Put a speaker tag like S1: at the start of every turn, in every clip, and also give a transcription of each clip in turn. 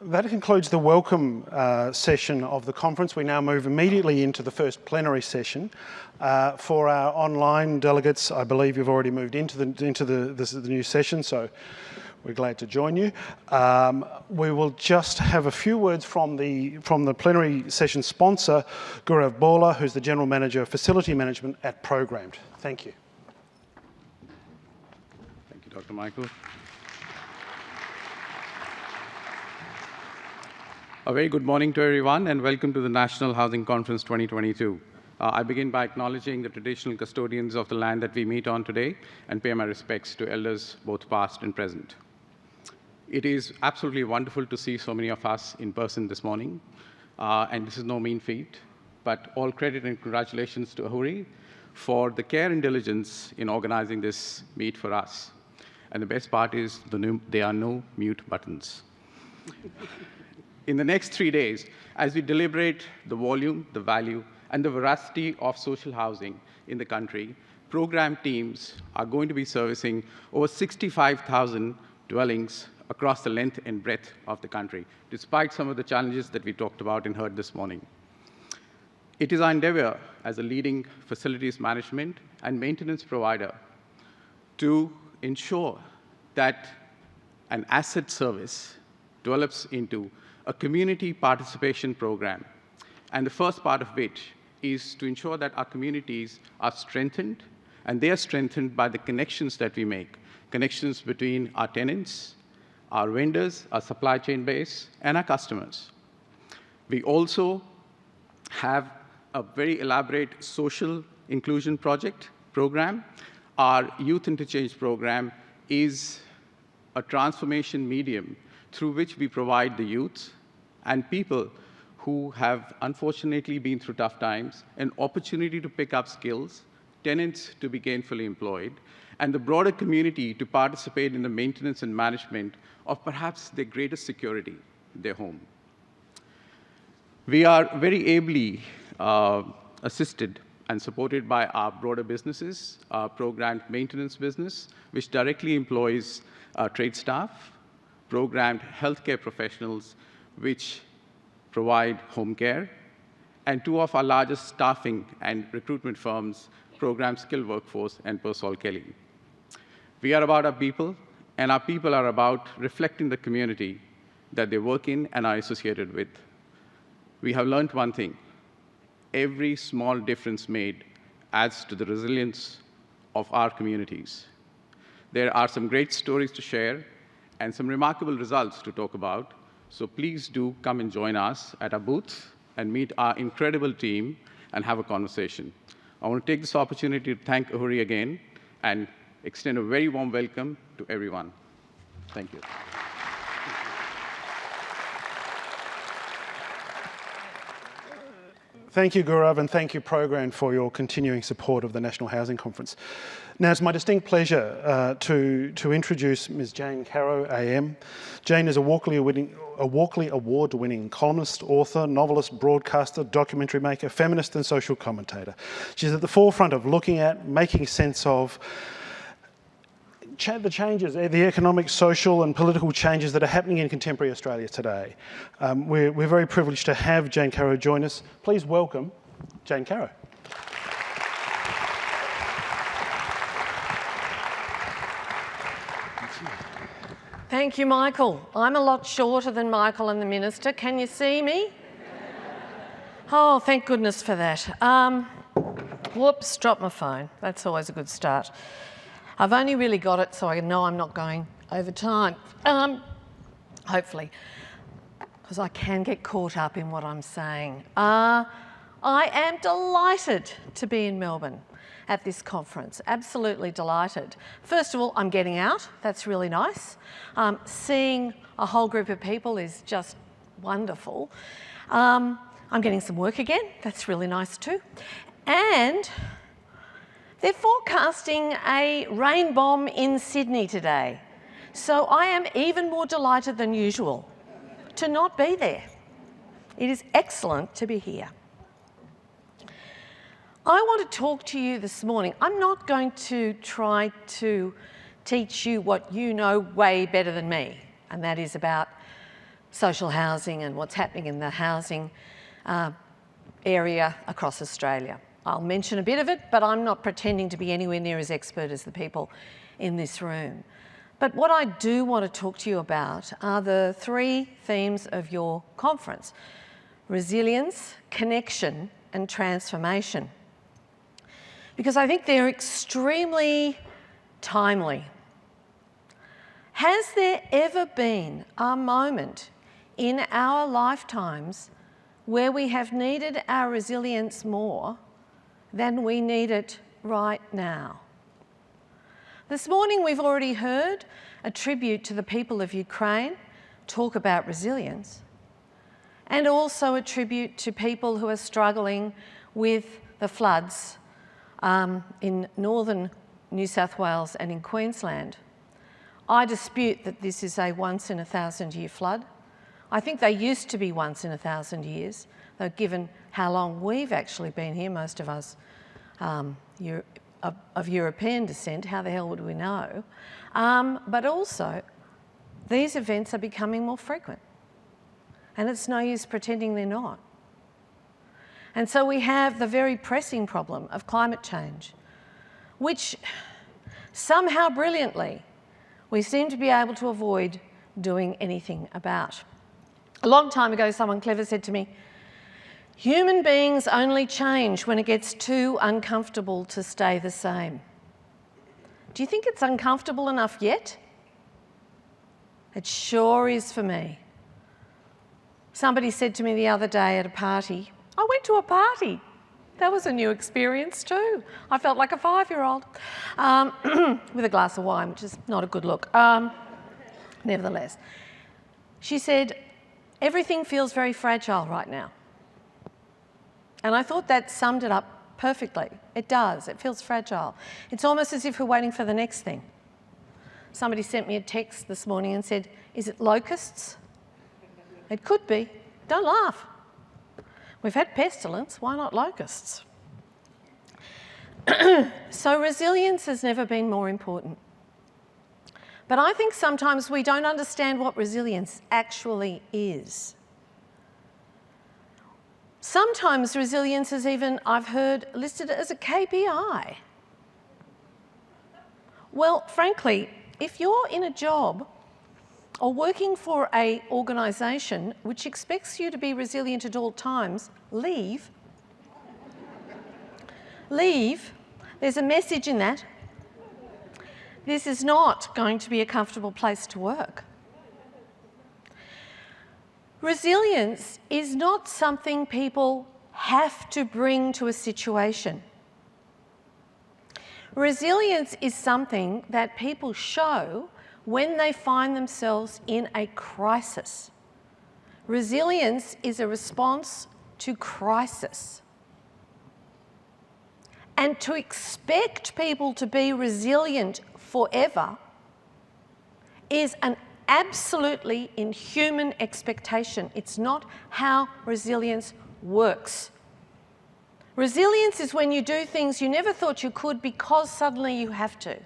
S1: That concludes the welcome session of the conference. We now move immediately into the first plenary session. For our online delegates, I believe you've already moved into the new session, so we're glad to join you. We will just have a few words from the plenary session sponsor, Gaurav Bola, who's the General Manager of Facility Management at Programmed. Thank you.
S2: Thank you, Dr. Michael. A very good morning to everyone and welcome to the National Housing Conference 2022. I begin by acknowledging the traditional custodians of the land that we meet on today and pay my respects to elders both past and present. It is absolutely wonderful to see so many of us in person this morning, and this is no mean feat, but all credit and congratulations to Ahuri for the care and diligence in organizing this meet for us. And the best part is there are no mute buttons. In the next 3 days, as we deliberate the volume, the value, and the veracity of social housing in the country, program teams are going to be servicing over 65,000 dwellings across the length and breadth of the country, despite some of the challenges that we talked about and heard this morning. It is our endeavor as a leading facilities management and maintenance provider to ensure that an asset service develops into a community participation program. And the first part of which is to ensure that our communities are strengthened, and they are strengthened by the connections that we make, connections between our tenants, our vendors, our supply chain base, and our customers. We also have a very elaborate social inclusion program. Our youth interchange program is a transformation medium through which we provide the youth and people who have unfortunately been through tough times an opportunity to pick up skills, tenants to be gainfully employed, and the broader community to participate in the maintenance and management of perhaps their greatest security, their home. We are very ably assisted and supported by our broader businesses, our programmed maintenance business, which directly employs trade staff, programmed healthcare professionals, which provide home care, and two of our largest staffing and recruitment firms, Program Skilled Workforce and Persol Kelly. We are about our people, and our people are about reflecting the community that they work in and are associated with. We have learned one thing: every small difference made adds to the resilience of our communities. There are some great stories to share and some remarkable results to talk about, so please do come and join us at our booth and meet our incredible team and have a conversation. I want to take this opportunity to thank Ahuri again and extend a very warm welcome to everyone. Thank you.
S1: Thank you, Gaurav, and thank you, Programmed, for your continuing support of the National Housing Conference. Now, it's my distinct pleasure to introduce Ms. Jane Caro AM. Jane is a Walkley Award-winning columnist, author, novelist, broadcaster, documentary maker, feminist and social commentator. She's at the forefront of looking at, making sense of the changes, the economic, social and political changes that are happening in contemporary Australia today. We're very privileged to have Jane Caro join us. Please welcome Jane Caro.
S3: Thank you, Michael. I'm a lot shorter than Michael and the Minister. Can you see me? Oh, thank goodness for that. Whoops, dropped my phone. That's always a good start. I've only really got it so I know I'm not going over time. Hopefully, because I can get caught up in what I'm saying. I am delighted to be in Melbourne at this conference, absolutely delighted. First of all, I'm getting out, that's really nice. Seeing a whole group of people is just wonderful. I'm getting some work again, that's really nice too. And they're forecasting a rain bomb in Sydney today. So I am even more delighted than usual to not be there. It is excellent to be here. I want to talk to you this morning. I'm not going to try to teach you what you know way better than me, and that is about social housing and what's happening in the housing area across Australia. I'll mention a bit of it, but I'm not pretending to be anywhere near as expert as the people in this room. But what I do want to talk to you about are the three themes of your conference: resilience, connection, and transformation. Because I think they're extremely timely. Has there ever been a moment in our lifetimes where we have needed our resilience more than we need it right now? This morning we've already heard a tribute to the people of Ukraine talk about resilience, and also a tribute to people who are struggling with the floods in northern New South Wales and in Queensland. I dispute that this is a once-in-a-thousand-year flood. I think they used to be once in 1,000 years, though given how long we've actually been here, most of us of European descent, how the hell would we know? But also, these events are becoming more frequent, and it's no use pretending they're not. And so we have the very pressing problem of climate change, which somehow brilliantly we seem to be able to avoid doing anything about. A long time ago, someone clever said to me, "Human beings only change when it gets too uncomfortable to stay the same." Do you think it's uncomfortable enough yet? It sure is for me. Somebody said to me the other day at a party, I went to a party. That was a new experience too. I felt like a 5-year-old with a glass of wine, which is not a good look. Nevertheless, she said, "Everything feels very fragile right now." And I thought that summed it up perfectly. It does. It feels fragile. It's almost as if we're waiting for the next thing. Somebody sent me a text this morning and said, "Is it locusts?" It could be. Don't laugh. We've had pestilence, why not locusts? So resilience has never been more important. But I think sometimes we don't understand what resilience actually is. Sometimes resilience is even, I've heard, listed as a KPI. Well, frankly, if you're in a job or working for an organisation which expects you to be resilient at all times, leave. Leave. There's a message in that. This is not going to be a comfortable place to work. Resilience is not something people have to bring to a situation. Resilience is something that people show when they find themselves in a crisis. Resilience is a response to crisis. And to expect people to be resilient forever is an absolutely inhuman expectation. It's not how resilience works. Resilience is when you do things you never thought you could because suddenly you have to.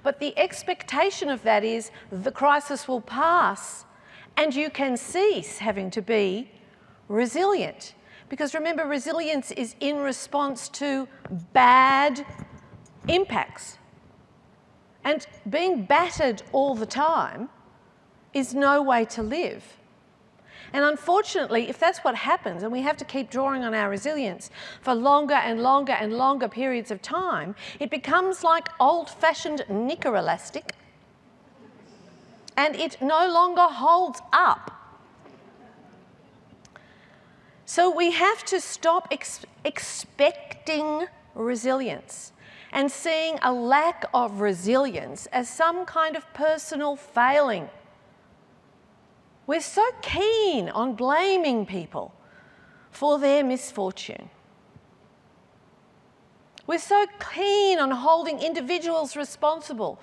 S3: But the expectation of that is the crisis will pass and you can cease having to be resilient. Because remember, resilience is in response to bad impacts. And being battered all the time is no way to live. And unfortunately, if that's what happens and we have to keep drawing on our resilience for longer and longer and longer periods of time, it becomes like old-fashioned knicker elastic and it no longer holds up. So we have to stop expecting resilience and seeing a lack of resilience as some kind of personal failing. We're so keen on blaming people for their misfortune. We're so keen on holding individuals responsible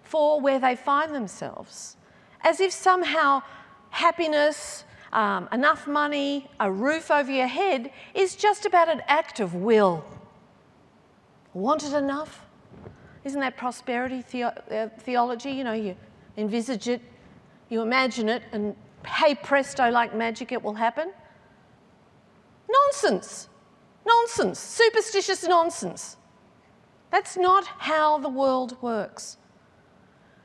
S3: for where they find themselves, as if somehow happiness, enough money, a roof over your head is just about an act of will. Want it enough? Isn't that prosperity theology? You know, you envisage it, you imagine it, and hey presto, like magic, it will happen. Nonsense. Nonsense. Superstitious nonsense. That's not how the world works.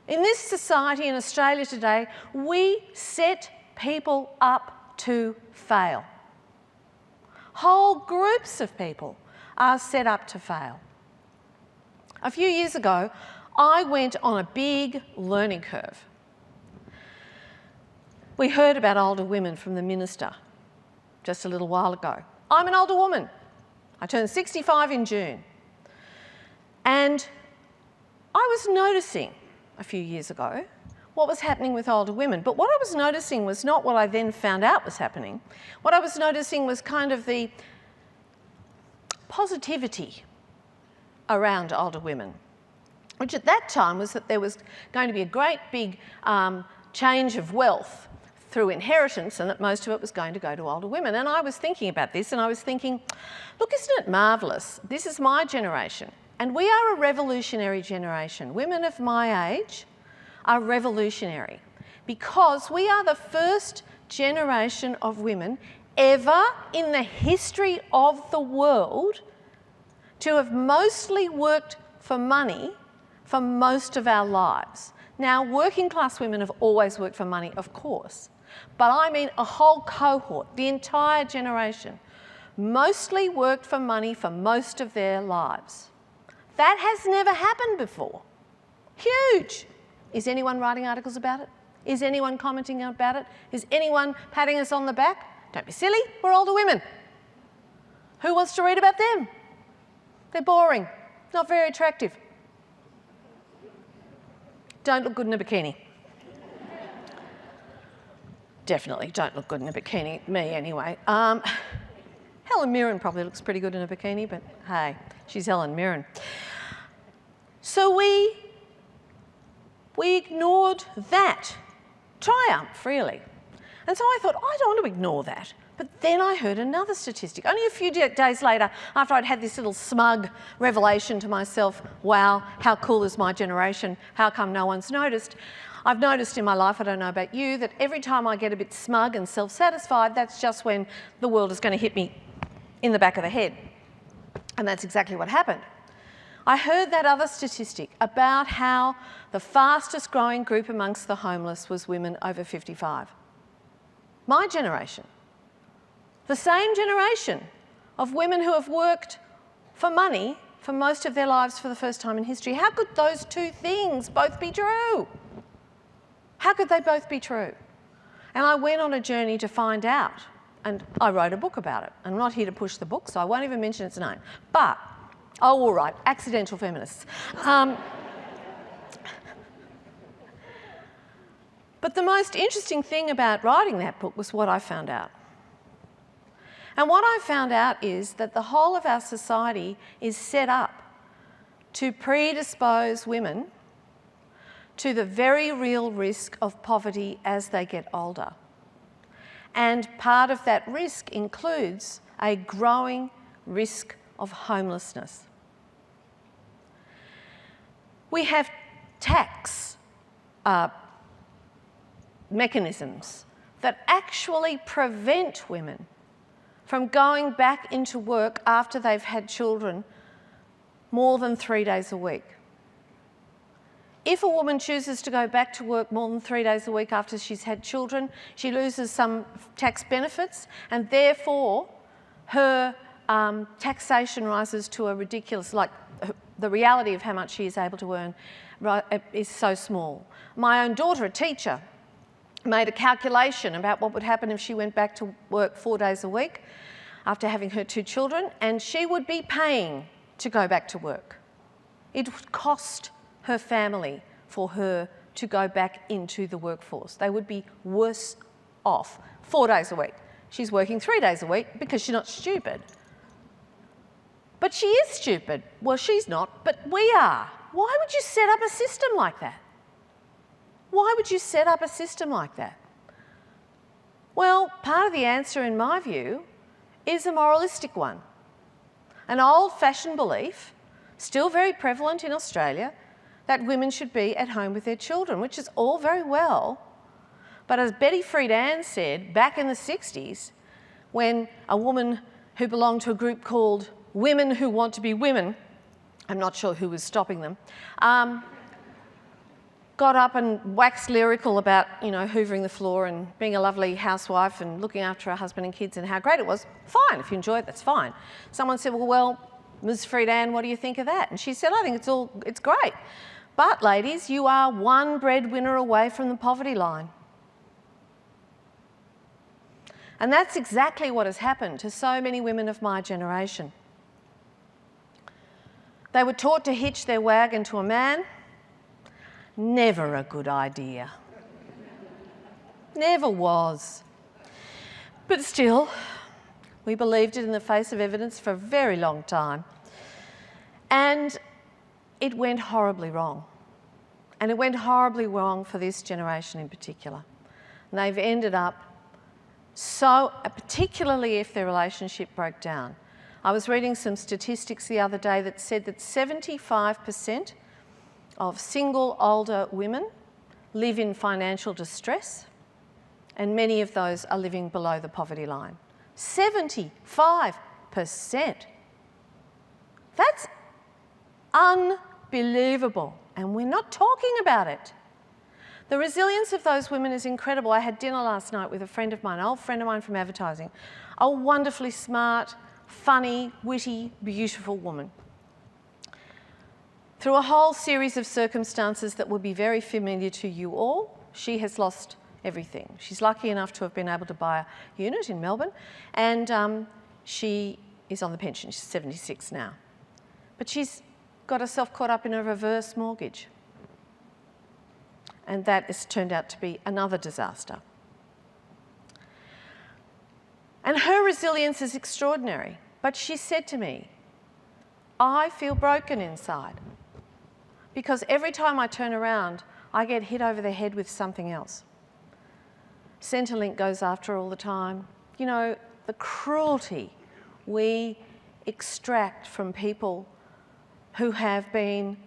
S3: In this society in Australia today, we set people up to fail. Whole groups of people are set up to fail. A few years ago, I went on a big learning curve. We heard about older women from the minister just a little while ago. I'm an older woman. I turned 65 in June. And I was noticing a few years ago what was happening with older women. But what I was noticing was not what I then found out was happening. What I was noticing was kind of the positivity around older women, which at that time was that there was going to be a great big change of wealth through inheritance, and that most of it was going to go to older women. And I was thinking about this, and I was thinking, look, isn't it marvellous? This is my generation, and we are a revolutionary generation. Women of my age are revolutionary because we are the first generation of women ever in the history of the world to have mostly worked for money for most of our lives. Now, working class women have always worked for money, of course, but I mean a whole cohort, the entire generation, mostly worked for money for most of their lives. That has never happened before. Huge. Is anyone writing articles about it? Is anyone commenting about it? Is anyone patting us on the back? Don't be silly, we're older women. Who wants to read about them? They're boring, not very attractive. Don't look good in a bikini. Definitely don't look good in a bikini, me anyway. Helen Mirren probably looks pretty good in a bikini, but hey, she's Helen Mirren. So we ignored that triumph, really. And so I thought, I don't want to ignore that. But then I heard another statistic. Only a few days later, after I'd had this little smug revelation to myself, wow, how cool is my generation? How come no one's noticed? I've noticed in my life, I don't know about you, that every time I get a bit smug and self-satisfied, that's just when the world is going to hit me in the back of the head. And that's exactly what happened. I heard that other statistic about how the fastest growing group amongst the homeless was women over 55. My generation. The same generation of women who have worked for money for most of their lives for the first time in history. How could those two things both be true? How could they both be true? And I went on a journey to find out, and I wrote a book about it. I'm not here to push the book, so I won't even mention its name. But, oh, all right, Accidental Feminists. But the most interesting thing about writing that book was what I found out. And what I found out is that the whole of our society is set up to predispose women to the very real risk of poverty as they get older. And part of that risk includes a growing risk of homelessness. We have tax mechanisms that actually prevent women from going back into work after they've had children more than 3 days a week. If a woman chooses to go back to work more than 3 days a week after she's had children, she loses some tax benefits, and therefore her taxation rises to a ridiculous, like the reality of how much she is able to earn is so small. My own daughter, a teacher, made a calculation about what would happen if she went back to work 4 days a week after having her 2 children, and she would be paying to go back to work. It would cost her family for her to go back into the workforce. They would be worse off 4 days a week. She's working 3 days a week because she's not stupid. But she is stupid. Well, she's not, but we are. Why would you set up a system like that? Why would you set up a system like that? Well, part of the answer, in my view, is a moralistic one. An old-fashioned belief, still very prevalent in Australia, that women should be at home with their children, which is all very well, But as Betty Friedan said back in the 60s, when a woman who belonged to a group called Women Who Want to Be Women, I'm not sure who was stopping them, got up and waxed lyrical about, hoovering the floor and being a lovely housewife and looking after her husband and kids and how great it was. Fine, if you enjoy it, that's fine. Someone said, well, Ms. Friedan, what do you think of that? And she said, I think it's great. But ladies, you are one breadwinner away from the poverty line. And that's exactly what has happened to so many women of my generation. They were taught to hitch their wagon to a man. Never a good idea. Never was. But still, we believed it in the face of evidence for a very long time. And it went horribly wrong. And it went horribly wrong for this generation in particular. And they've ended up particularly if their relationship broke down. I was reading some statistics the other day that said that 75% of single older women live in financial distress, and many of those are living below the poverty line. 75%. That's unbelievable, and we're not talking about it. The resilience of those women is incredible. I had dinner last night with a friend of mine, an old friend of mine from advertising, a wonderfully smart, funny, witty, beautiful woman. Through a whole series of circumstances that will be very familiar to you all, she has lost everything. She's lucky enough to have been able to buy a unit in Melbourne, and she is on the pension. She's 76 now. But she's got herself caught up in a reverse mortgage. And that has turned out to be another disaster. And her resilience is extraordinary. But she said to me, I feel broken inside because every time I turn around, I get hit over the head with something else. Centrelink goes after her all the time. The cruelty we extract from people who have been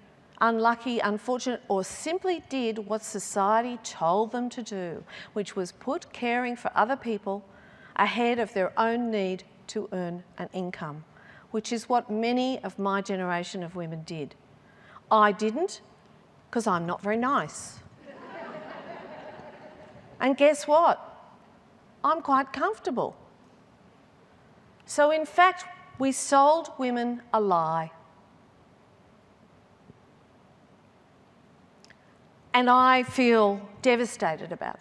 S3: unlucky, unfortunate, or simply did what society told them to do, which was put caring for other people ahead of their own need to earn an income, which is what many of my generation of women did. I didn't, because I'm not very nice. And guess what? I'm quite comfortable. So in fact, we sold women a lie. And I feel devastated about it.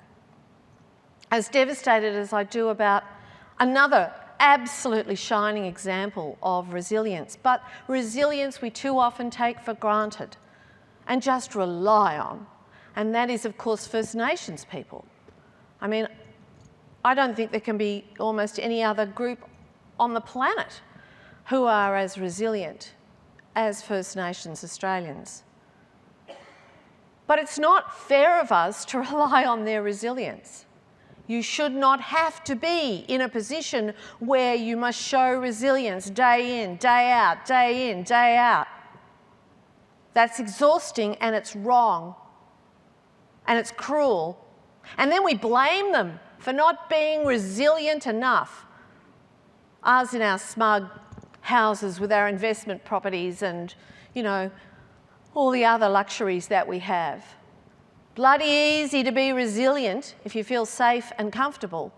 S3: As devastated as I do about another absolutely shining example of resilience. But resilience we too often take for granted and just rely on. And that is, of course, First Nations people. I mean, I don't think there can be almost any other group on the planet who are as resilient as First Nations Australians. But it's not fair of us to rely on their resilience. You should not have to be in a position where you must show resilience day in, day out, day in, day out. That's exhausting and it's wrong and it's cruel. And then we blame them for not being resilient enough. Us in our smug houses with our investment properties and, all the other luxuries that we have. Bloody easy to be resilient if you feel safe and comfortable.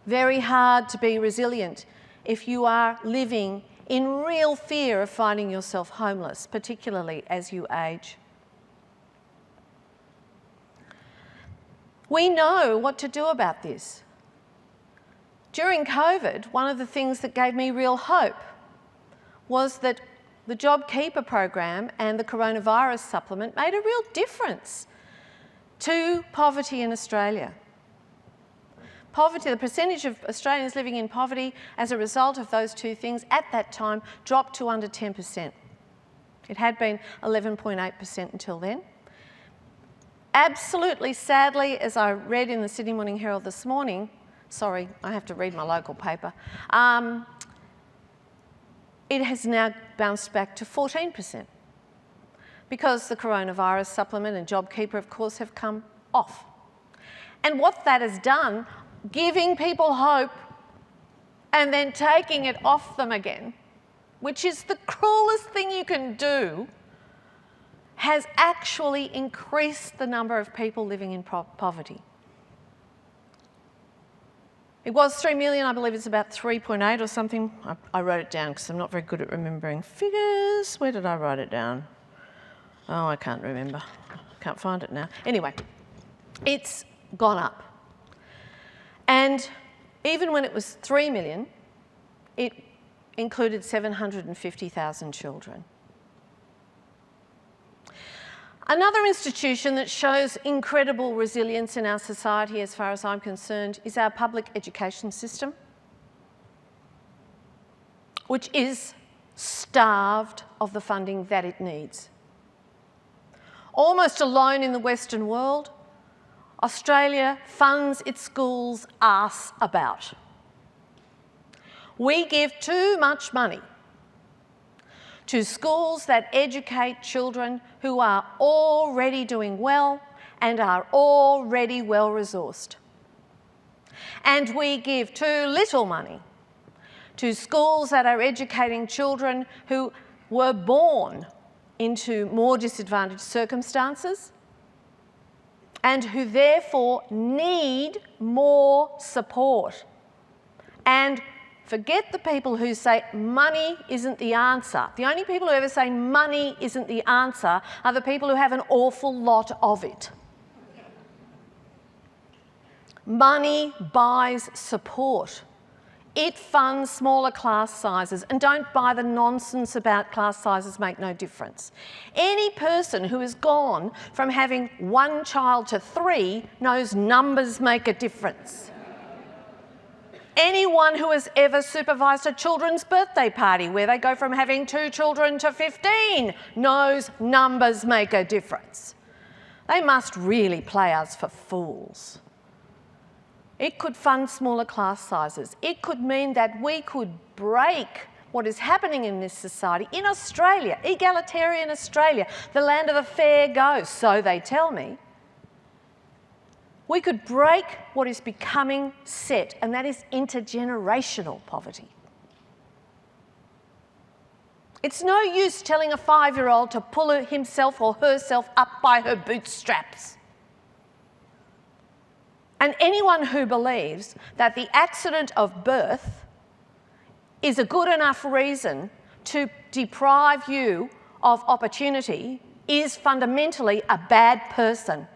S3: Very hard to be resilient if you are living in real fear of finding yourself homeless, particularly as you age. We know what to do about this. During COVID, one of the things that gave me real hope was that the JobKeeper program and the coronavirus supplement made a real difference to poverty in Australia. Poverty, the percentage of Australians living in poverty as a result of those two things at that time dropped to under 10%. It had been 11.8% until then. Absolutely sadly, as I read in the Sydney Morning Herald this morning, sorry, I have to read my local paper, it has now bounced back to 14% because the coronavirus supplement and JobKeeper, of course, have come off. And what that has done, giving people hope and then taking it off them again, which is the cruelest thing you can do, has actually increased the number of people living in poverty. It was 3 million, I believe it's about 3.8 or something. I wrote it down because I'm not very good at remembering figures. Where did I write it down? Oh, I can't remember. I can't find it now. Anyway, it's gone up. And even when it was 3 million, it included 750,000 children. Another institution that shows incredible resilience in our society, as far as I'm concerned, is our public education system, which is starved of the funding that it needs. Almost alone in the Western world, Australia funds its schools arse about. We give too much money to schools that educate children who are already doing well and are already well-resourced. And we give too little money to schools that are educating children who were born into more disadvantaged circumstances and who therefore need more support. And forget the people who say money isn't the answer. The only people who ever say money isn't the answer are the people who have an awful lot of it. Money buys support. It funds smaller class sizes, and don't buy the nonsense about class sizes make no difference. Any person who has gone from having 1 child to 3 knows numbers make a difference. Anyone who has ever supervised a children's birthday party where they go from having 2 children to 15 knows numbers make a difference. They must really play us for fools. It could fund smaller class sizes. It could mean that we could break what is happening in this society in Australia, egalitarian Australia, the land of the fair go, so they tell me. We could break what is becoming set, and that is intergenerational poverty. It's no use telling a 5-year-old to pull himself or herself up by her bootstraps. And anyone who believes that the accident of birth is a good enough reason to deprive you of opportunity is fundamentally a bad person.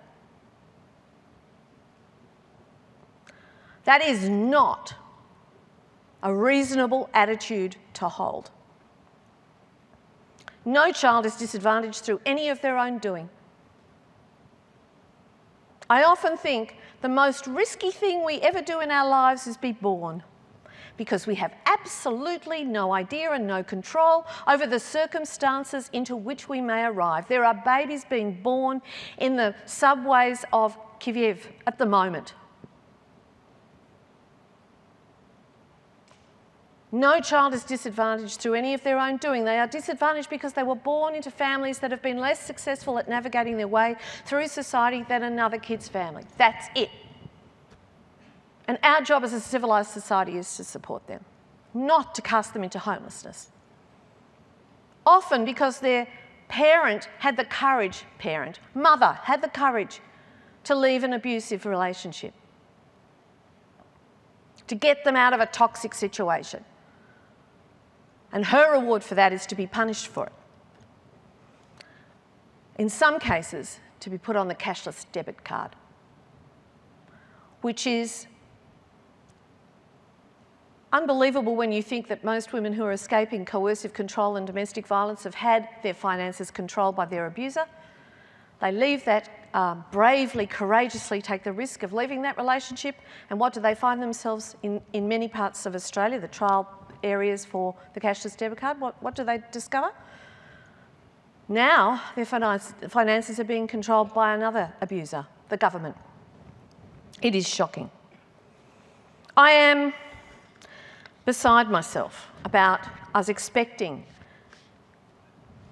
S3: That is not a reasonable attitude to hold. No child is disadvantaged through any of their own doing. I often think the most risky thing we ever do in our lives is be born, because we have absolutely no idea and no control over the circumstances into which we may arrive. There are babies being born in the subways of Kyiv at the moment. No child is disadvantaged through any of their own doing. They are disadvantaged because they were born into families that have been less successful at navigating their way through society than another kid's family. That's it. And our job as a civilised society is to support them, not to cast them into homelessness. Often because their parent had the courage, mother had the courage to leave an abusive relationship, to get them out of a toxic situation. And her reward for that is to be punished for it. In some cases, to be put on the cashless debit card, which is unbelievable when you think that most women who are escaping coercive control and domestic violence have had their finances controlled by their abuser. They leave that, bravely, courageously take the risk of leaving that relationship, and what do they find themselves in many parts of Australia, the trial areas for the cashless debit card? What do they discover? Now their finances are being controlled by another abuser, the government. It is shocking. I am beside myself about us expecting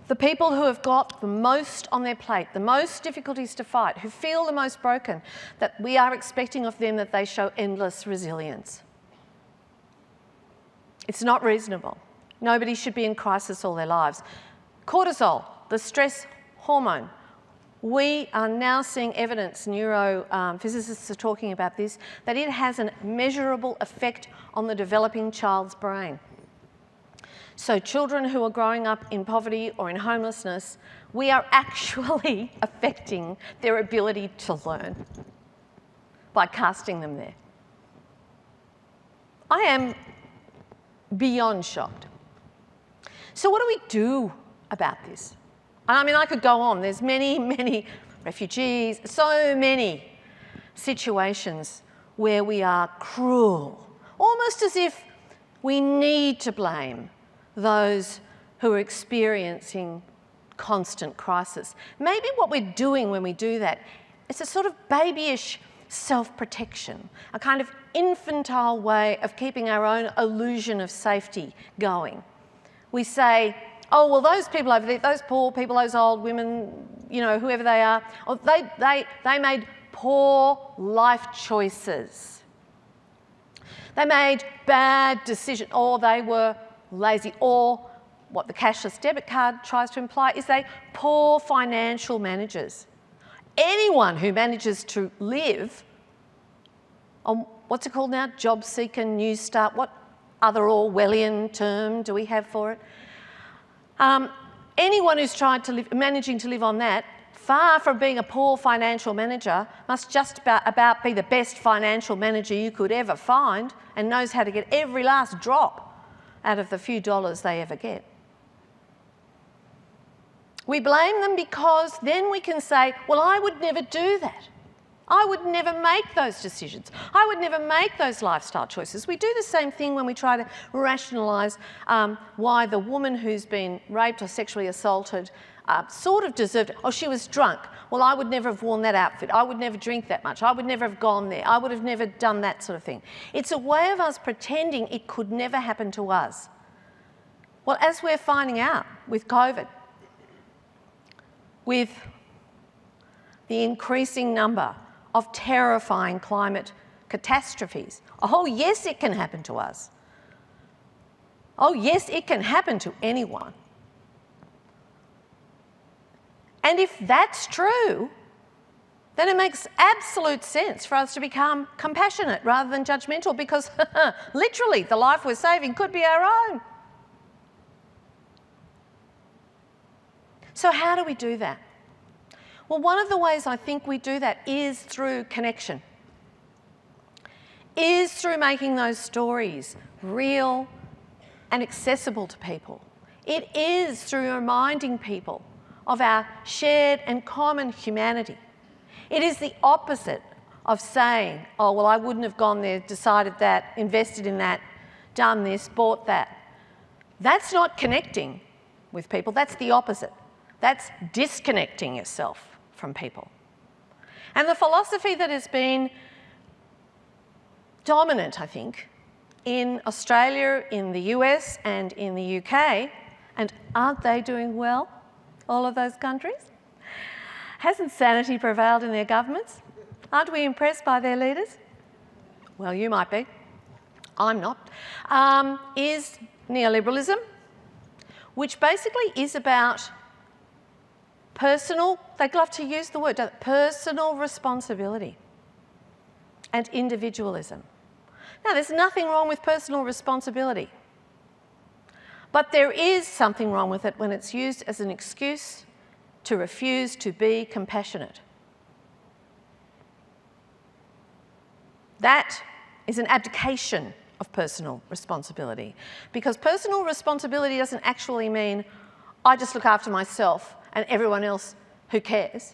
S3: the people who have got the most on their plate, the most difficulties to fight, who feel the most broken, that we are expecting of them that they show endless resilience. It's not reasonable. Nobody should be in crisis all their lives. Cortisol, the stress hormone. We are now seeing evidence, neurophysicists are talking about this, that it has a measurable effect on the developing child's brain. So children who are growing up in poverty or in homelessness, we are actually affecting their ability to learn by casting them there. I am beyond shocked. So what do we do about this? And I mean, I could go on. There's many, many refugees, so many situations where we are cruel, almost as if we need to blame those who are experiencing constant crisis. Maybe what we're doing when we do that is a sort of babyish self-protection, a kind of infantile way of keeping our own illusion of safety going. We say, oh, well, those people over there, those poor people, those old women, you know, whoever they are, oh, they made poor life choices. They made bad decisions, or they were lazy, or what the cashless debit card tries to imply is they poor financial managers. Anyone who manages to live on, what's it called now, job seeker, new start, what other Orwellian term do we have for it? Anyone who's tried to live, managing to live on that, far from being a poor financial manager, must just about be the best financial manager you could ever find and knows how to get every last drop out of the few dollars they ever get. We blame them because then we can say, well, I would never do that. I would never make those decisions. I would never make those lifestyle choices. We do the same thing when we try to rationalise why the woman who's been raped or sexually assaulted sort of deserved it. Oh, she was drunk. Well, I would never have worn that outfit. I would never drink that much. I would never have gone there. I would have never done that sort of thing. It's a way of us pretending it could never happen to us. Well, as we're finding out with COVID, with the increasing number of terrifying climate catastrophes, oh yes, it can happen to us. Oh yes, it can happen to anyone. And if that's true, then it makes absolute sense for us to become compassionate rather than judgmental, because literally the life we're saving could be our own. So how do we do that? Well, one of the ways I think we do that is through connection, is through making those stories real and accessible to people. It is through reminding people of our shared and common humanity. It is the opposite of saying, oh, well, I wouldn't have gone there, decided that, invested in that, done this, bought that. That's not connecting with people. That's the opposite. That's disconnecting yourself from people. And the philosophy that has been dominant, I think, in Australia, in the US and in the UK, and aren't they doing well, all of those countries? Hasn't sanity prevailed in their governments? Aren't we impressed by their leaders? Well, you might be. I'm not. Is neoliberalism, which basically is about personal, they love to use the word, personal responsibility and individualism. Now, there's nothing wrong with personal responsibility, but there is something wrong with it when it's used as an excuse to refuse to be compassionate. That is an abdication of personal responsibility, because personal responsibility doesn't actually mean I just look after myself and everyone else, who cares?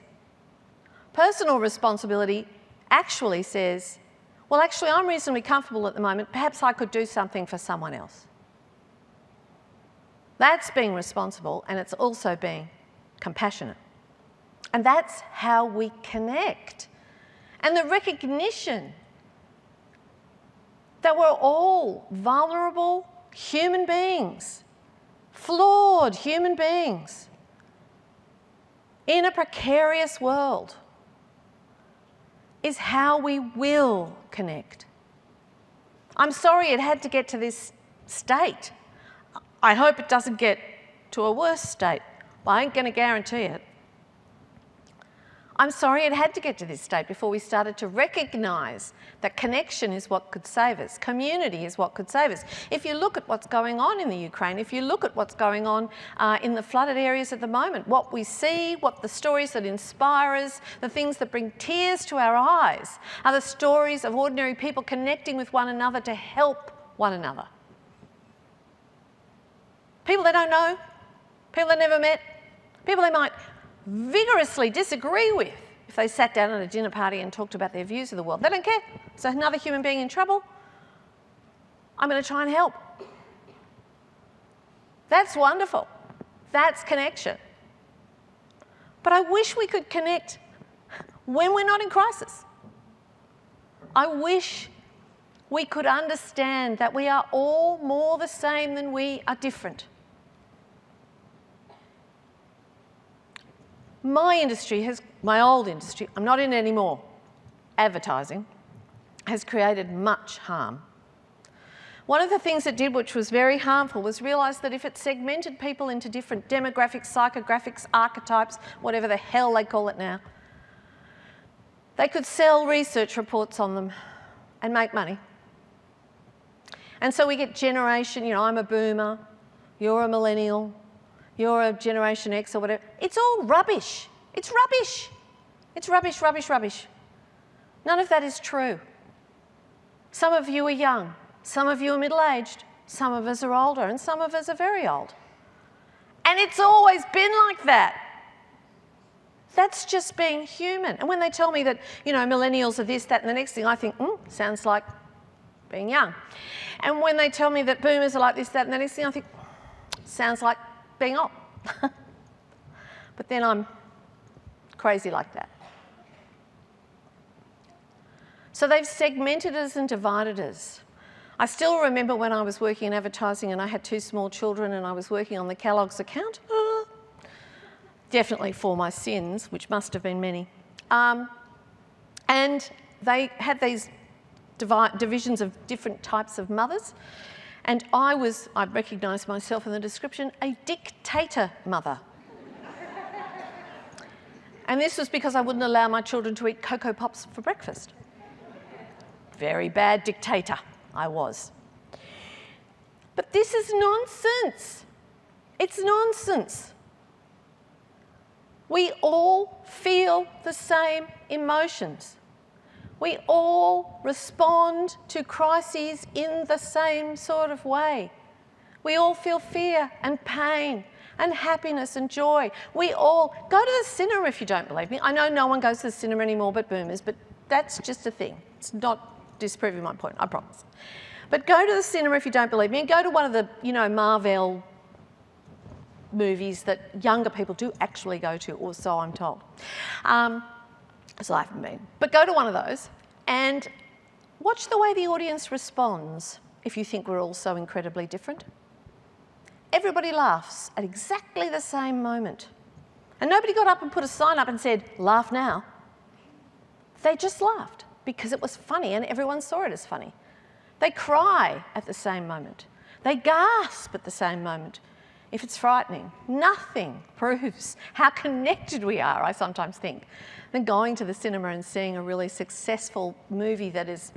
S3: Personal responsibility actually says, well, actually, I'm reasonably comfortable at the moment. Perhaps I could do something for someone else. That's being responsible, and it's also being compassionate. And that's how we connect. And the recognition that we're all vulnerable human beings, flawed human beings, in a precarious world is how we will connect. I'm sorry it had to get to this state. I hope it doesn't get to a worse state, but I ain't going to guarantee it. I'm sorry it had to get to this state before we started to recognise that connection is what could save us. Community is what could save us. If you look at what's going on in the Ukraine, if you look at what's going on in the flooded areas at the moment, what we see, what the stories that inspire us, the things that bring tears to our eyes are the stories of ordinary people connecting with one another to help one another. People they don't know, people they never met, people they might vigorously disagree with if they sat down at a dinner party and talked about their views of the world. They don't care. Is another human being in trouble? I'm going to try and help. That's wonderful. That's connection. But I wish we could connect when we're not in crisis. I wish we could understand that we are all more the same than we are different. My industry my old industry, I'm not in it anymore, advertising, has created much harm. One of the things it did, which was very harmful, was realise that if it segmented people into different demographics, psychographics, archetypes, whatever the hell they call it now, they could sell research reports on them and make money. And so we get generation, I'm a boomer, you're a millennial, you're a Generation X or whatever. It's all rubbish. It's rubbish. It's rubbish, rubbish, rubbish. None of that is true. Some of you are young. Some of you are middle-aged. Some of us are older, and some of us are very old. And it's always been like that. That's just being human. And when they tell me that, millennials are this, that, and the next thing, I think, sounds like being young. And when they tell me that boomers are like this, that, and the next thing, I think, sounds like being old. But then I'm crazy like that. So they've segmented us and divided us. I still remember when I was working in advertising and I had 2 small children and I was working on the Kellogg's account. Definitely for my sins, which must have been many. And they had these divisions of different types of mothers. And I recognised myself in the description, a dictator mother. And this was because I wouldn't allow my children to eat Cocoa Pops for breakfast. Very bad dictator I was. But this is nonsense. It's nonsense. We all feel the same emotions. We all respond to crises in the same sort of way. We all feel fear and pain and happiness and joy. We all go to the cinema if you don't believe me. I know no one goes to the cinema anymore but boomers, but that's just a thing. It's not disproving my point, I promise. But go to the cinema if you don't believe me, and go to one of the, Marvel movies that younger people do actually go to, or so I'm told. So I haven't been. But go to one of those and watch the way the audience responds if you think we're all so incredibly different. Everybody laughs at exactly the same moment. And nobody got up and put a sign up and said, "Laugh now." They just laughed because it was funny and everyone saw it as funny. They cry at the same moment. They gasp at the same moment. If it's frightening, nothing proves how connected we are, I sometimes think, than going to the cinema and seeing a really successful movie that is,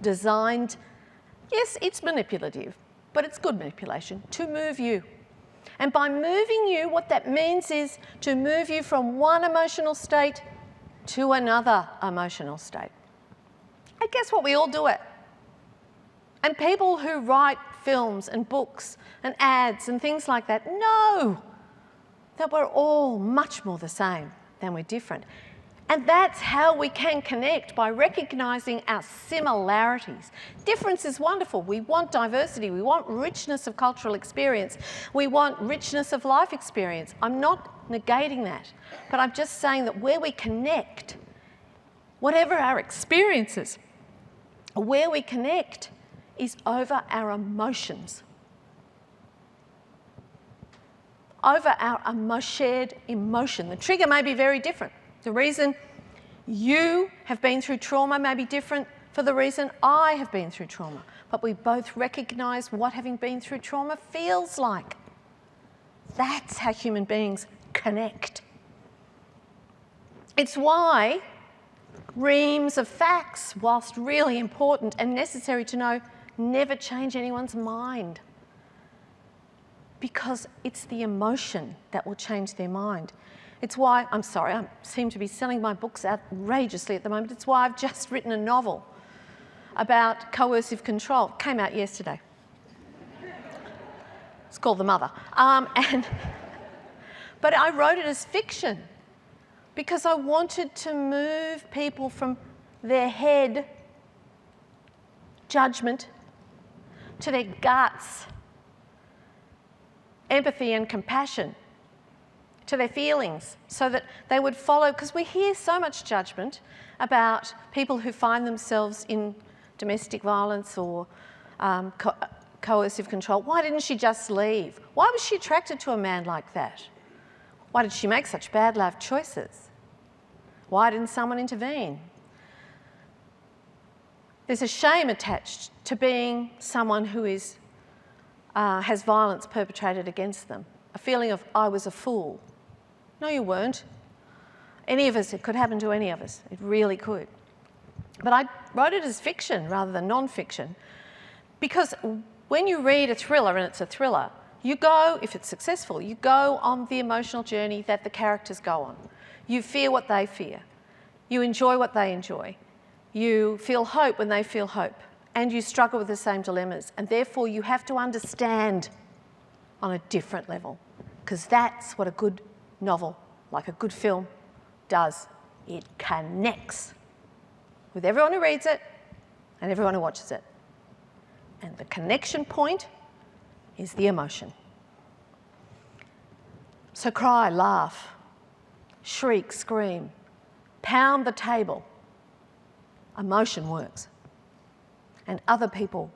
S3: designed, yes, it's manipulative, but it's good manipulation, to move you. And by moving you, what that means is to move you from one emotional state to another emotional state. And guess what? We all do it. And people who write films and books and ads and things like that know that we're all much more the same than we're different. And that's how we can connect, by recognising our similarities. Difference is wonderful. We want diversity. We want richness of cultural experience. We want richness of life experience. I'm not negating that, but I'm just saying that where we connect, whatever our experiences, where we connect is over our emotions. over our shared emotion. The trigger may be very different. The reason you have been through trauma may be different for the reason I have been through trauma. But we both recognise what having been through trauma feels like. That's how human beings connect. It's why reams of facts, whilst really important and necessary to know, never change anyone's mind. Because it's the emotion that will change their mind. It's why, I'm sorry, I seem to be selling my books outrageously at the moment. It's why I've just written a novel about coercive control. It came out yesterday. It's called The Mother. But I wrote it as fiction because I wanted to move people from their head judgment to their guts, empathy and compassion, to their feelings, so that they would follow, because we hear so much judgment about people who find themselves in domestic violence or coercive control. Why didn't she just leave? Why was she attracted to a man like that? Why did she make such bad life choices? Why didn't someone intervene? There's a shame attached to being someone who is, has violence perpetrated against them. A feeling of, I was a fool. No, you weren't. Any of us, it could happen to any of us. It really could. But I wrote it as fiction rather than non-fiction because when you read a thriller, and it's a thriller, you go, if it's successful, you go on the emotional journey that the characters go on. You fear what they fear. You enjoy what they enjoy. You feel hope when they feel hope. And you struggle with the same dilemmas. And therefore, you have to understand on a different level, because that's what a good novel, like a good film, does. It connects with everyone who reads it and everyone who watches it. And the connection point is the emotion. So cry, laugh, shriek, scream, pound the table. Emotion works. And other people,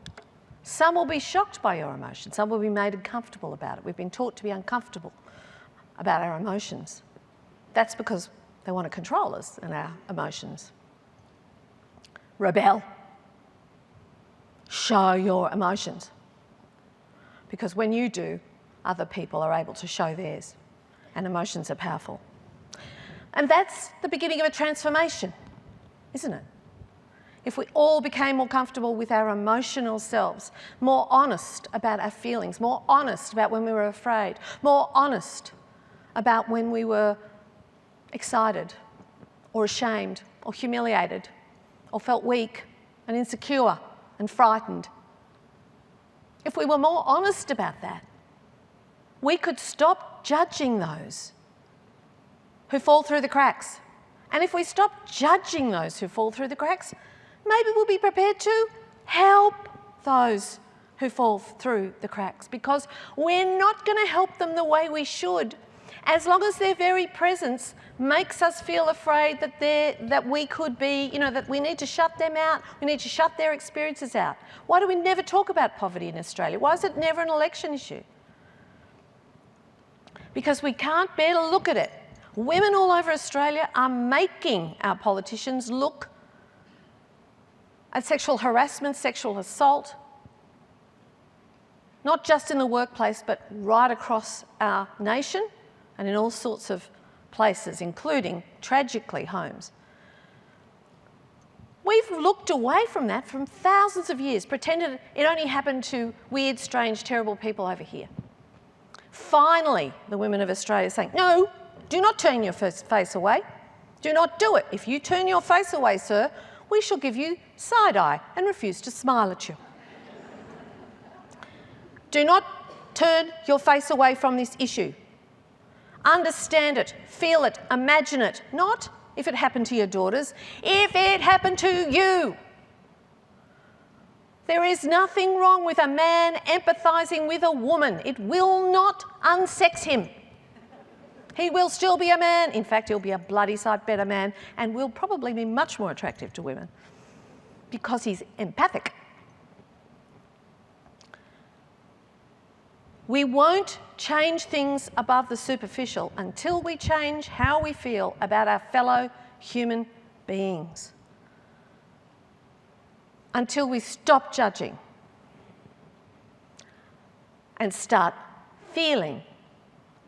S3: some will be shocked by your emotion, some will be made uncomfortable about it. We've been taught to be uncomfortable about our emotions. That's because they want to control us and our emotions. Rebel. Show your emotions. Because when you do, other people are able to show theirs. And emotions are powerful. And that's the beginning of a transformation, isn't it? If we all became more comfortable with our emotional selves, more honest about our feelings, more honest about when we were afraid, more honest about when we were excited or ashamed or humiliated or felt weak and insecure and frightened. If we were more honest about that, we could stop judging those who fall through the cracks. And if we stop judging those who fall through the cracks, maybe we'll be prepared to help those who fall through the cracks, because we're not going to help them the way we should as long as their very presence makes us feel afraid that we could be, that we need to shut them out, we need to shut their experiences out. Why do we never talk about poverty in Australia? Why is it never an election issue? Because we can't bear to look at it. Women all over Australia are making our politicians look at sexual harassment, sexual assault, not just in the workplace, but right across our nation and in all sorts of places, including, tragically, homes. We've looked away from that from thousands of years, pretended it only happened to weird, strange, terrible people over here. Finally, the women of Australia are saying, no, do not turn your face away. Do not do it. If you turn your face away, sir, we shall give you side-eye and refuse to smile at you. Do not turn your face away from this issue. Understand it, feel it, imagine it. Not if it happened to your daughters, if it happened to you. There is nothing wrong with a man empathising with a woman. It will not unsex him. He will still be a man. In fact, he'll be a bloody sight better man and will probably be much more attractive to women because he's empathic. We won't change things above the superficial, until we change how we feel about our fellow human beings, until we stop judging and start feeling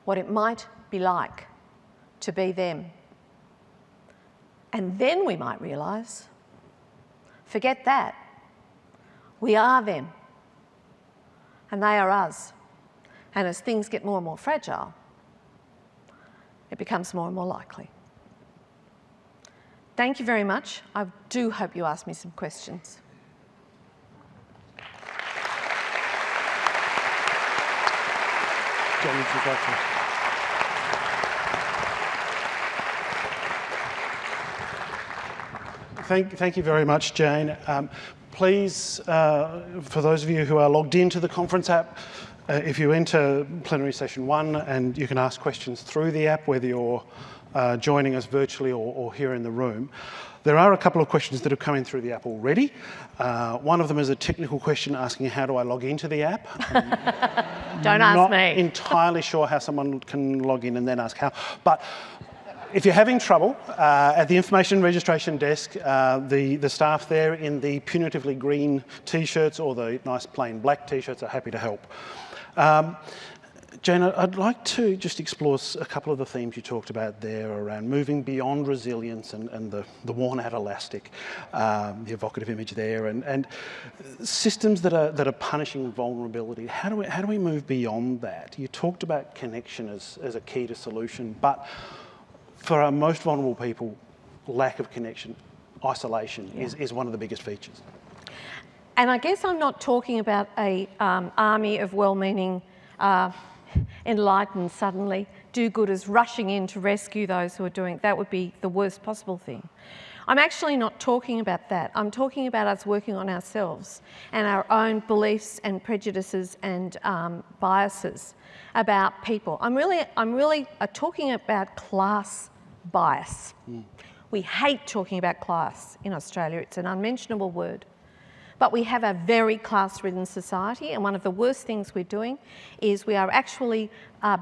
S3: what it might be like to be them. And then we might realise, forget that, we are them and they are us. And as things get more and more fragile, it becomes more and more likely. Thank you very much. I do hope you ask me some questions.
S1: Jane, if you'd like to. Thank you very much, Jane. Please, for those of you who are logged into the conference app, if you enter plenary session 1, and you can ask questions through the app, whether you're joining us virtually or here in the room. There are a couple of questions that have come in through the app already. One of them is a technical question asking how do I log into the app.
S3: Don't ask me.
S1: Not entirely sure how someone can log in and then ask how. But if you're having trouble, at the information registration desk, the staff there in the punitively green T-shirts or the nice plain black T-shirts are happy to help. Jane, I'd like to just explore a couple of the themes you talked about there around moving beyond resilience and the worn-out elastic, the evocative image there, and systems that are punishing vulnerability. How do we move beyond that? You talked about connection as a key to solution, but for our most vulnerable people, lack of connection, isolation is one of the biggest features.
S3: And I guess I'm not talking about a army of well-meaning, enlightened, suddenly do-gooders rushing in to rescue those who are doing it. That would be the worst possible thing. I'm actually not talking about that. I'm talking about us working on ourselves and our own beliefs and prejudices and biases about people. I'm really talking about class bias. We hate talking about class in Australia. It's an unmentionable word. But we have a very class-ridden society, and one of the worst things we're doing is we are actually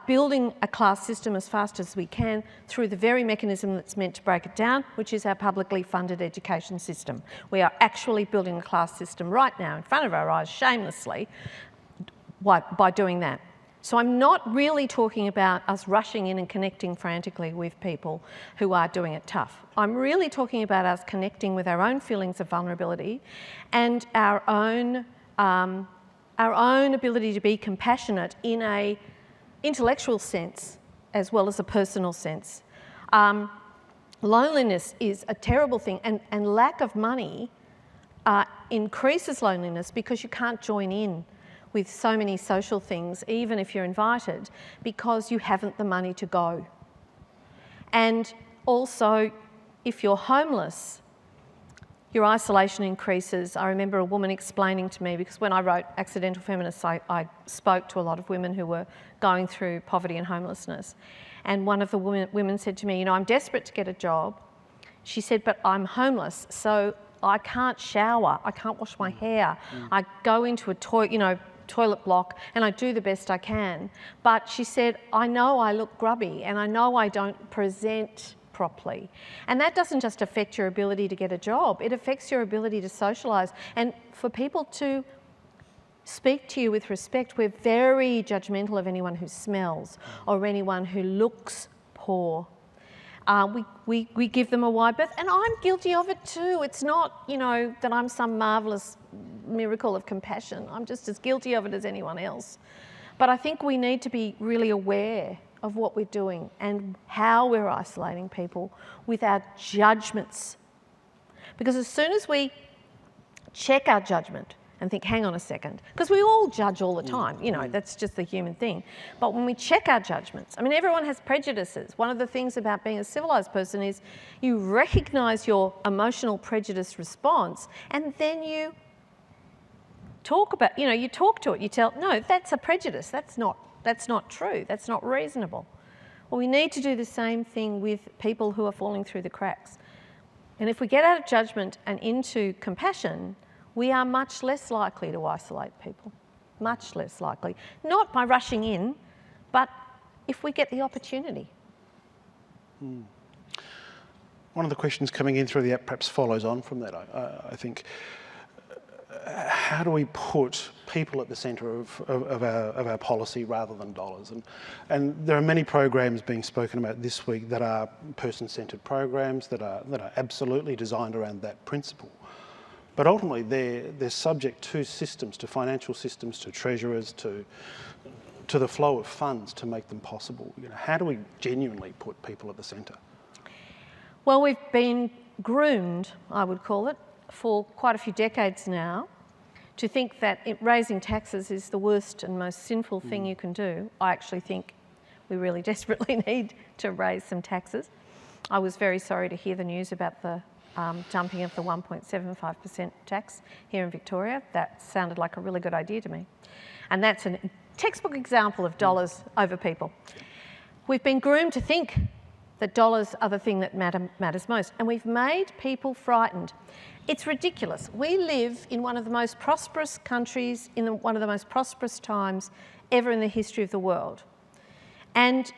S3: building a class system as fast as we can through the very mechanism that's meant to break it down, which is our publicly funded education system. We are actually building a class system right now in front of our eyes, shamelessly, by doing that. So I'm not really talking about us rushing in and connecting frantically with people who are doing it tough. I'm really talking about us connecting with our own feelings of vulnerability and our own ability to be compassionate in an intellectual sense as well as a personal sense. Loneliness is a terrible thing, and lack of money increases loneliness because you can't join in with so many social things, even if you're invited, because you haven't the money to go. And also, if you're homeless, your isolation increases. I remember a woman explaining to me, because when I wrote Accidental Feminists, I spoke to a lot of women who were going through poverty and homelessness. And one of the women said to me, you know, I'm desperate to get a job. She said, but I'm homeless, so I can't shower, I can't wash my hair. I go into a toilet block and I do the best I can. But she said, I know I look grubby and I know I don't present properly. And that doesn't just affect your ability to get a job, it affects your ability to socialise. And for people to speak to you with respect, we're very judgmental of anyone who smells or anyone who looks poor. We give them a wide berth, and I'm guilty of it too. It's not, you know, that I'm some marvellous miracle of compassion. I'm just as guilty of it as anyone else. But I think we need to be really aware of what we're doing and how we're isolating people with our judgments. Because as soon as we check our judgment and think, hang on a second, because we all judge all the time, you know, that's just the human thing. But when we check our judgments, I mean, everyone has prejudices. One of the things about being a civilised person is you recognise your emotional prejudice response and then you talk about, you know, you talk to it, you tell, no, that's a prejudice, that's not true, that's not reasonable. Well, we need to do the same thing with people who are falling through the cracks. And if we get out of judgment and into compassion, we are much less likely to isolate people, much less likely. Not by rushing in, but if we get the opportunity.
S1: One of the questions coming in through the app perhaps follows on from that, I think. How do we put people at the centre of our policy rather than dollars? And there are many programs being spoken about this week that are person-centred programs that are absolutely designed around that principle. But ultimately, they're subject to systems, to financial systems, to treasurers, to the flow of funds to make them possible. You know, how do we genuinely put people at the centre?
S3: Well, we've been groomed, I would call it, for quite a few decades now to think that raising taxes is the worst and most sinful thing you can do. I actually think we really desperately need to raise some taxes. I was very sorry to hear the news about the dumping of the 1.75% tax here in Victoria. That sounded like a really good idea to me. And that's a textbook example of dollars over people. We've been groomed to think that dollars are the thing that matters most, and we've made people frightened. It's ridiculous. We live in one of the most prosperous countries, in one of the most prosperous times ever in the history of the world. And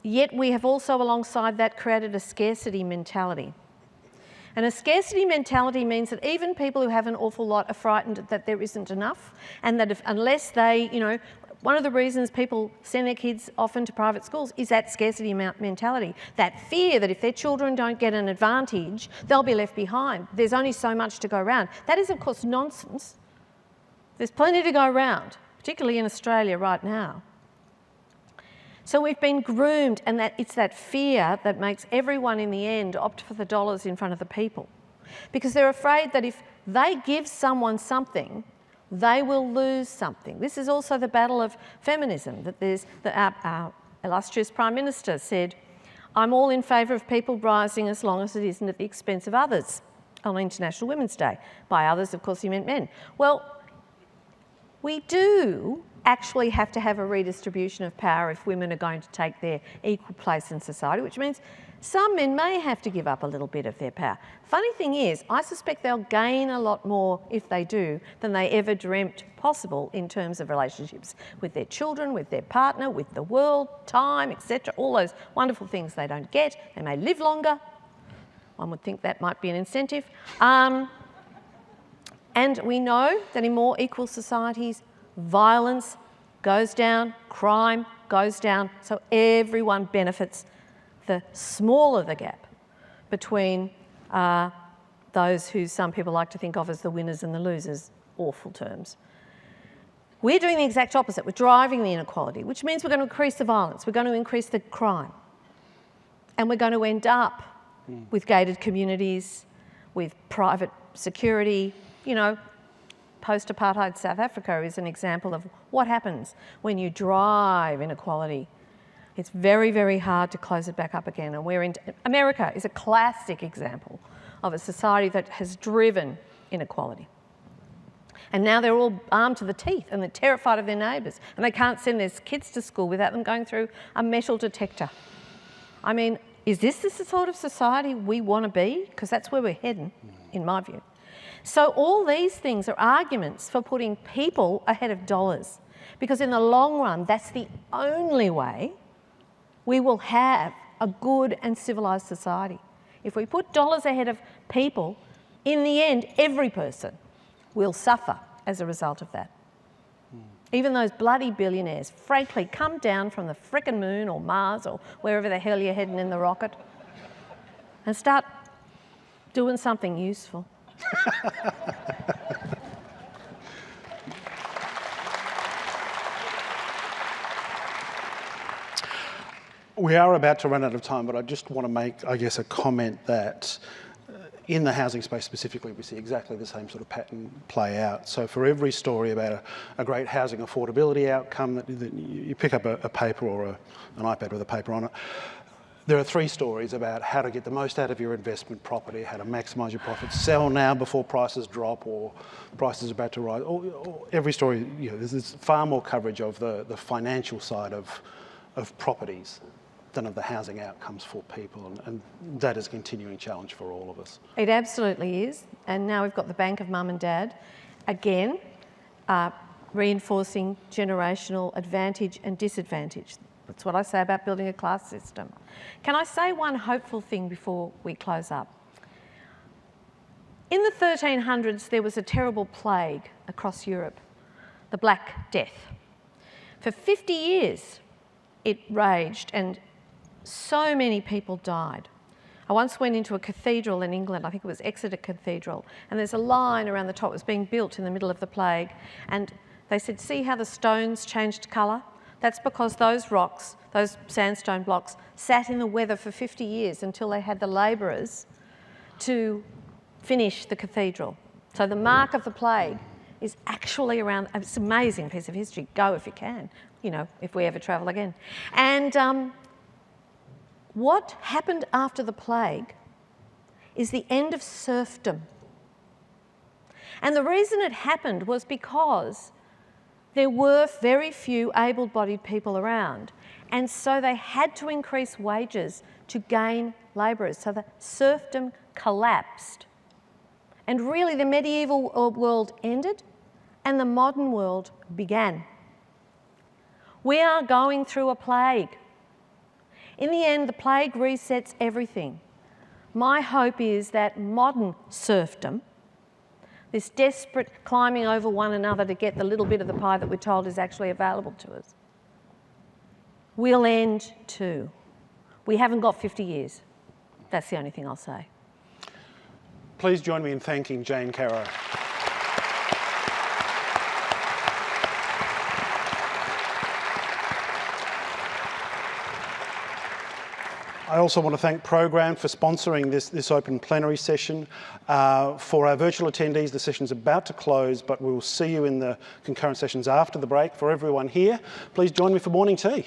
S3: yet we have also, alongside that, created a scarcity mentality. And a scarcity mentality means that even people who have an awful lot are frightened that there isn't enough, and that unless they, one of the reasons people send their kids off into private schools is that scarcity mentality, that fear that if their children don't get an advantage, they'll be left behind. There's only so much to go around. That is, of course, nonsense. There's plenty to go around, particularly in Australia right now. So we've been groomed, and it's that fear that makes everyone in the end opt for the dollars in front of the people. Because they're afraid that if they give someone something, they will lose something. This is also the battle of feminism, that our illustrious Prime Minister said, I'm all in favour of people rising as long as it isn't at the expense of others on International Women's Day. By others, of course, he meant men. Well, we do actually have to have a redistribution of power if women are going to take their equal place in society, which means some men may have to give up a little bit of their power. Funny thing is, I suspect they'll gain a lot more if they do than they ever dreamt possible in terms of relationships with their children, with their partner, with the world, time, etc. All those wonderful things they don't get. They may live longer. One would think that might be an incentive. And we know that in more equal societies, violence goes down, crime goes down, so everyone benefits. The smaller the gap between those who some people like to think of as the winners and the losers, awful terms. We're doing the exact opposite. We're driving the inequality, which means we're going to increase the violence, we're going to increase the crime, and we're going to end up with gated communities, with private security. Post-apartheid South Africa is an example of what happens when you drive inequality. It's very, very hard to close it back up again. And America is a classic example of a society that has driven inequality. And now they're all armed to the teeth and they're terrified of their neighbours, and they can't send their kids to school without them going through a metal detector. I mean, is this the sort of society we want to be? Because that's where we're heading, in my view. So all these things are arguments for putting people ahead of dollars, because in the long run, that's the only way we will have a good and civilised society. If we put dollars ahead of people, in the end, every person will suffer as a result of that. Even those bloody billionaires, frankly, come down from the frickin' moon or Mars or wherever the hell you're heading in the rocket and start doing something useful.
S1: We are about to run out of time, but I just want to make, I guess, a comment that in the housing space specifically, we see exactly the same sort of pattern play out. So for every story about a great housing affordability outcome, that you pick up a paper or an iPad with a paper on it, there are 3 stories about how to get the most out of your investment property, how to maximise your profits, sell now before prices drop or prices are about to rise. Every story, there's far more coverage of the financial side of properties than of the housing outcomes for people, and that is a continuing challenge for all of us.
S3: It absolutely is, and now we've got the bank of mum and dad. Again, reinforcing generational advantage and disadvantage. That's what I say about building a class system. Can I say one hopeful thing before we close up? In the 1300s, there was a terrible plague across Europe, the Black Death. For 50 years, it raged and so many people died. I once went into a cathedral in England, I think it was Exeter Cathedral, and there's a line around the top. It was being built in the middle of the plague, and they said, see how the stones changed colour? That's because those rocks, those sandstone blocks, sat in the weather for 50 years until they had the labourers to finish the cathedral. So the mark of the plague is actually around. It's an amazing piece of history. Go if you can, you know, if we ever travel again. And what happened after the plague is the end of serfdom. And the reason it happened was because there were very few able-bodied people around, and so they had to increase wages to gain labourers. So the serfdom collapsed. And really the medieval world ended and the modern world began. We are going through a plague. In the end, the plague resets everything. My hope is that modern serfdom, this desperate climbing over one another to get the little bit of the pie that we're told is actually available to us, will end too. We haven't got 50 years. That's the only thing I'll say.
S1: Please join me in thanking Jane Caro. I also want to thank Program for sponsoring this open plenary session. For our virtual attendees, the session's about to close, but we'll see you in the concurrent sessions after the break. For everyone here, please join me for morning tea.